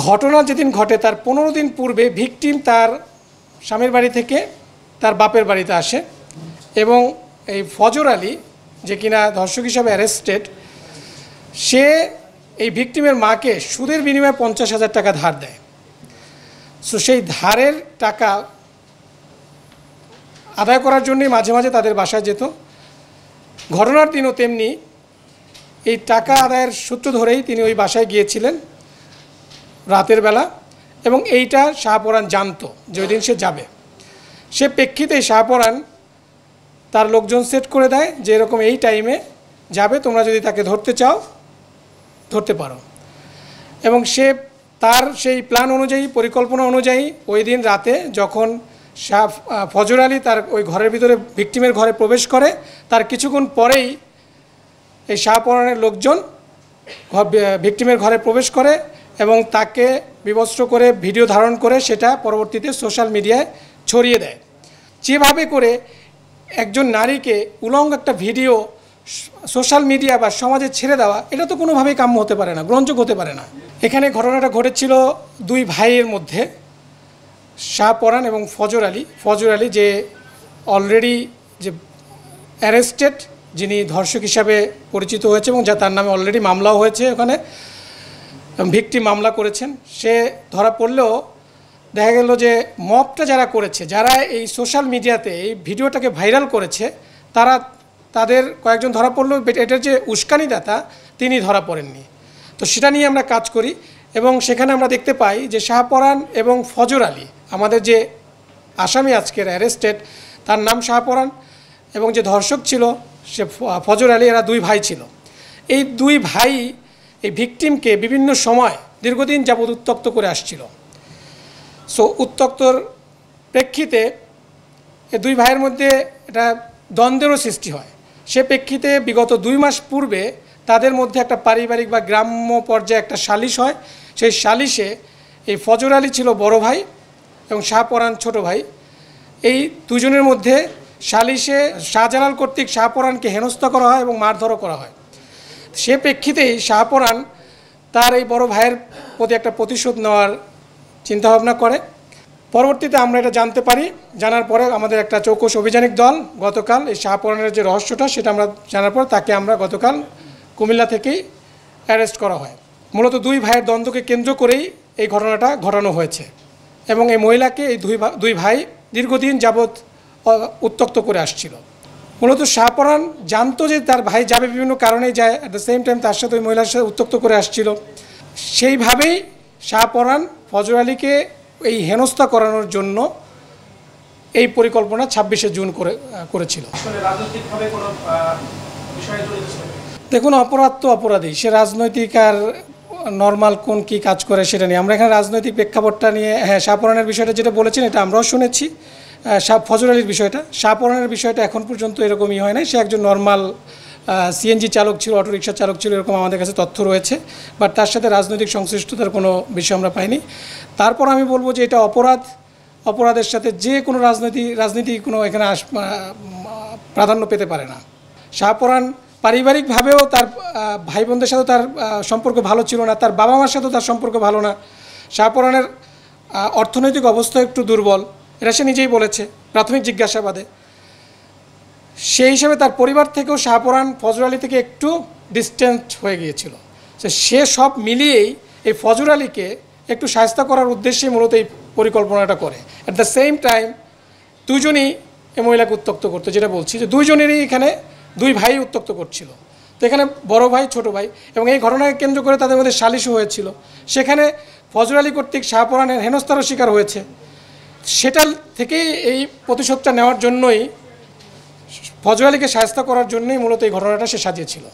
ঘটনা যেদিন ঘটে তার 15 দিন পূর্বে ভিকটিম তার স্বামীর বাড়ি থেকে তার বাপের বাড়িতে আসে এবং এই ফজর আলী যে কিনা ধর্ষক হিসাবে অ্যারেস্টেড, সে এই ভিকটিমের মাকে সুদের বিনিময়ে 50,000 টাকা ধার দেয়। সো সেই ধারের টাকা আদায় করার জন্যই মাঝে মাঝে তাদের বাসায় যেত। ঘটনার দিনও তেমনি এই টাকা আদায়ের সূত্র ধরেই তিনি ওই বাসায় গিয়েছিলেন রাতের বেলা, এবং এইটা শাহপরাণ জানতো যে ওই দিন সে যাবে। সে প্রেক্ষিতে শাহপরাণ তার লোকজন সেট করে দেয় যে এরকম এই টাইমে যাবে, তোমরা যদি তাকে ধরতে চাও ধরতে পারো। এবং সে তার সেই প্ল্যান অনুযায়ী, পরিকল্পনা অনুযায়ী ওই দিন রাতে যখন ফজর আলী তার ওই ঘরের ভিতরে ভিকটিমের ঘরে প্রবেশ করে, তার কিছুক্ষণ পরেই এই শাহপরাণের লোকজন ভিকটিমের ঘরে প্রবেশ করে এবং তাকে বিবস্ত্র করে ভিডিও ধারণ করে সেটা পরবর্তীতে সোশ্যাল মিডিয়ায় ছড়িয়ে দেয়। যেভাবে করে একজন নারীকে উলঙ্গ একটা ভিডিও সোশ্যাল মিডিয়া বা সমাজে ছেড়ে দেওয়া, এটা তো কোনোভাবেই কাম্য হতে পারে না, গ্রহণযোগ্য হতে পারে না। এখানে ঘটনাটা ঘটেছিল দুই ভাইয়ের মধ্যে, শাহপরাণ এবং ফজর আলী। ফজর আলী যে অলরেডি যে অ্যারেস্টেড, যিনি ধর্ষক হিসাবে পরিচিত হয়েছে এবং যা তার নামে অলরেডি মামলাও হয়েছে, ওখানে ভিকটিম মামলা করেছেন। সে ধরা পড়লেও দেখা গেল যে মবটা যারা করেছে, যারা এই সোশ্যাল মিডিয়াতে এই ভিডিওটাকে ভাইরাল করেছে, তাদের কয়েকজন ধরা পড়লো। এটার যে উস্কানিদাতা তিনি ধরা পড়েননি। তো সেটা নিয়ে আমরা কাজ করি এবং সেখানে আমরা দেখতে পাই যে শাহপরাণ এবং ফজর আলী, আমাদের যে আসামি আজকের অ্যারেস্টেড, তার নাম শাহপরাণ এবং যে ধর্ষক ছিল সে ফজর আলী, এরা দুই ভাই ছিল। এই দুই ভাই এই ভিকটিমকে বিভিন্ন সময় দীর্ঘদিন যাবৎ উত্ত্যক্ত করে আসছিল। সো উত্ত্যক্তর প্রেক্ষিতে এই দুই ভাইয়ের মধ্যে এটা দ্বন্দ্বেরও সৃষ্টি হয়। সে প্রেক্ষিতে বিগত 2 মাস পূর্বে তাদের মধ্যে একটা পারিবারিক বা গ্রাম্য পর্যায়ে একটা সালিশ হয়। সেই সালিশে এই ফজর আলী ছিল বড় ভাই এবং শাহপরাণ ছোট ভাই। এই দুজনের মধ্যে সালিশে শাহজালাল কর্তৃক শাহপরাণকে হেনস্থা করা হয় এবং মারধরও করা হয়। সে প্রেক্ষিতেই শাহপরাণ তার এই বড় ভাইয়ের প্রতি একটা প্রতিশোধ নেওয়ার চিন্তাভাবনা করে। পরবর্তীতে আমরা এটা জানতে পারি। জানার পরে আমাদের একটা চৌকস অভিযানিক দল গতকাল এই শাহপরাণের যে রহস্যটা সেটা আমরা জানার পর তাকে আমরা গতকাল কুমিল্লা থেকেই অ্যারেস্ট করা হয়। মূলত দুই ভাইয়ের দ্বন্দ্বকে কেন্দ্র করেই এই ঘটনাটা ঘটানো হয়েছে এবং এই মহিলাকে এই দুই ভাই দীর্ঘদিন যাবৎ উত্ত্যক্ত করে আসছিল। মূলত শাহপরাণ জানতো যে তার ভাই যাবে, বিভিন্ন কারণেই যায়, অ্যাট দ্য সেম টাইম তার সাথে ওই মহিলার সাথে উত্ত্যক্ত করে আসছিল। সেইভাবেই শাহপরাণ ফজর আলীকে এই হেনস্থা করানোর জন্য এই পরিকল্পনা 26শে জুন করেছিল। দেখুন, অপরাধ তো অপরাধী, সে রাজনৈতিক আর নর্মাল কোন কী কাজ করে সেটা নিয়ে আমরা এখানে রাজনৈতিক প্রেক্ষাপটটা নিয়ে, হ্যাঁ শাহপরাণের বিষয়টা যেটা বলেছেন এটা আমরাও শুনেছি। ফজর আলীর বিষয়টা, শাহপরাণের বিষয়টা এখন পর্যন্ত এরকমই হয় না। সে একজন নর্মাল সিএনজি চালক ছিল, অটোরিকশা চালক ছিল, এরকম আমাদের কাছে তথ্য রয়েছে। বাট তার সাথে রাজনৈতিক সংশ্লিষ্টতার কোনো বিষয় আমরা পাইনি। তারপর আমি বলবো যে এটা অপরাধের সাথে যে কোনো রাজনীতি কোনো এখানে প্রাধান্য পেতে পারে না। শাহপরাণ পারিবারিকভাবেও তার ভাই বোনদের সাথেও তার সম্পর্ক ভালো ছিল না, তার বাবা মার সাথেও তার সম্পর্ক ভালো না। শাহপরাণের অর্থনৈতিক অবস্থা একটু দুর্বল, এটা সে নিজেই বলেছে প্রাথমিক জিজ্ঞাসাবাদে। সেই হিসেবে তার পরিবার থেকেও শাহপরাণ ফজর আলী থেকে একটু ডিস্টেন্স হয়ে গিয়েছিল। সে সব মিলিয়েই এই ফজর আলীকে একটু শায়েস্তা করার উদ্দেশ্যেই মূলত এই পরিকল্পনাটা করে। অ্যাট দ্য সেম টাইম দুজনই এই মহিলাকে উত্ত্যক্ত করতো, যেটা বলছি যে দুইজনেরই এখানে দুই ভাই উত্ত্যক্ত করছিল। তো এখানে বড় ভাই ছোট ভাই, এবং এই ঘটনাকে কেন্দ্র করে তাদের মধ্যে সালিশও হয়েছিল। সেখানে ফজর আলী কর্তৃক শাহপরাণের হেনস্থারও শিকার হয়েছে। সেটা থেকেই এই প্রতিশোধটা নেওয়ার জন্যই, ফজর আলীকে শায়েস্তা করার জন্যই মূলত এই ঘটনাটা সে সাজিয়েছিল।